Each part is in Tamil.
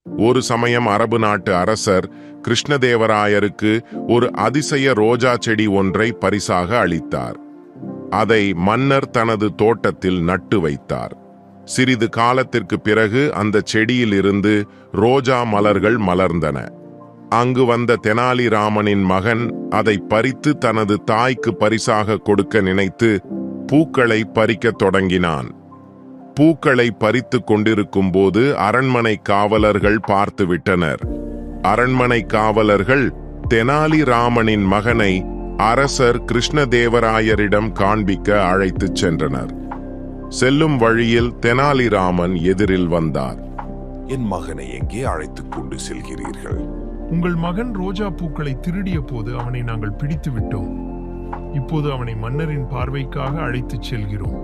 ஒரு சமயம் அரபு நாட்டு அரசர் கிருஷ்ணதேவராயருக்கு ஒரு அதிசய ரோஜா செடி ஒன்றை பரிசாக அளித்தார். அதை மன்னர் தனது தோட்டத்தில் நட்டு வைத்தார். சிறிது காலத்திற்கு பிறகு அந்த செடியிலிருந்து ரோஜா மலர்கள் மலர்ந்தன. அங்கு வந்த தெனாலிராமனின் மகன் அதை பறித்து தனது தாய்க்கு பரிசாக கொடுக்க நினைத்து பூக்களை பறிக்கத் தொடங்கினான். பூக்களை பறித்து கொண்டிருக்கும் போது அரண்மனை காவலர்கள் பார்த்துவிட்டனர். அரண்மனை காவலர்கள் தெனாலிராமனின் மகனை அரசர் கிருஷ்ணதேவராயரிடம் காண்பிக்க அழைத்துச் சென்றனர். செல்லும் வழியில் தெனாலிராமன் எதிரில் வந்தார். என் மகனை எங்கே அழைத்துக் கொண்டு செல்கிறீர்கள்? உங்கள் மகன் ரோஜா பூக்களை திருடிய போது அவனை நாங்கள் பிடித்து விட்டோம். இப்போது அவனை மன்னரின் பார்வைக்காக அழைத்துச் செல்கிறோம்.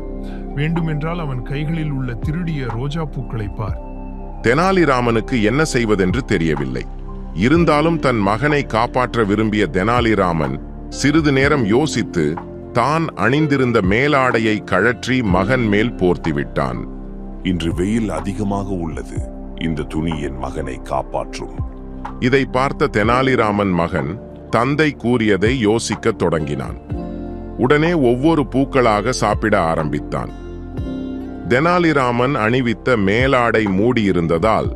வேண்டுமென்றால் அவன் கைகளில் உள்ள திருடிய ரோஜா பூக்களை பார். தெனாலிராமனுக்கு என்ன செய்வதென்று தெரியவில்லை. இருந்தாலும் தன் மகனை காப்பாற்ற விரும்பிய தெனாலிராமன் சிறிது நேரம் யோசித்து தான் அணிந்திருந்த மேலாடையை கழற்றி மகன் மேல் போர்த்திவிட்டான். இன்று வெயில் அதிகமாக உள்ளது. இந்த துணி என் மகனை காப்பாற்றும். இதை பார்த்த தெனாலிராமன் மகன் தந்தை கூறியதை யோசிக்கத் தொடங்கினான். உடனே ஒவ்வொரு பூக்களாக சாப்பிட ஆரம்பித்தான். தெனாலிராமன் அணிவித்த மேலாடை மூடியிருந்ததால்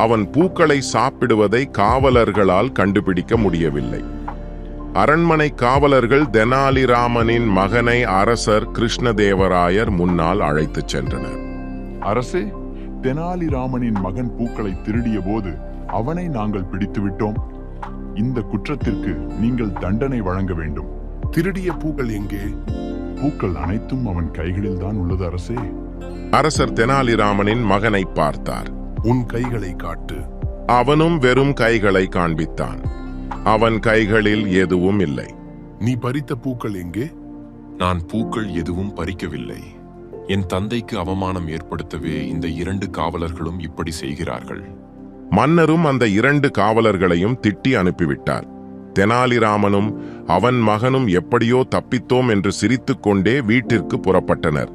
அவன் பூக்களை சாப்பிடுவதை காவலர்களால் கண்டுபிடிக்க முடியவில்லை. அரண்மனை காவலர்கள் தெனாலிராமனின் மகனை அரசர் கிருஷ்ணதேவராயர் முன்னால் அழைத்துச் சென்றனர். அரசே, தெனாலிராமனின் மகன் பூக்களை திருடிய போது அவனை நாங்கள் பிடித்துவிட்டோம். இந்த குற்றத்திற்கு நீங்கள் தண்டனை வழங்க வேண்டும். திருடிய பூக்கள் எங்கே? பூக்கள் அனைத்தும் அவன் கைகளில் தான் உள்ளது அரசே. அரசர் தெனாலிராமனின் மகனை பார்த்தார். உன் கைகளை காட்டு. அவனும் வெறும் கைகளை காண்பித்தான். அவன் கைகளில் எதுவும் இல்லை. நீ பறித்த பூக்கள் எங்கே? நான் பூக்கள் எதுவும் பறிக்கவில்லை. என் தந்தைக்கு அவமானம் ஏற்படுத்தவே இந்த 2 காவலர்களும் இப்படி செய்கிறார்கள். மன்னரும் அந்த 2 காவலர்களையும் திட்டி அனுப்பிவிட்டார். தெனாலிராமனும் அவன் மகனும் எப்படியோ தப்பித்தோம் என்று சிரித்துக்கொண்டே வீட்டிற்கு புறப்பட்டனர்.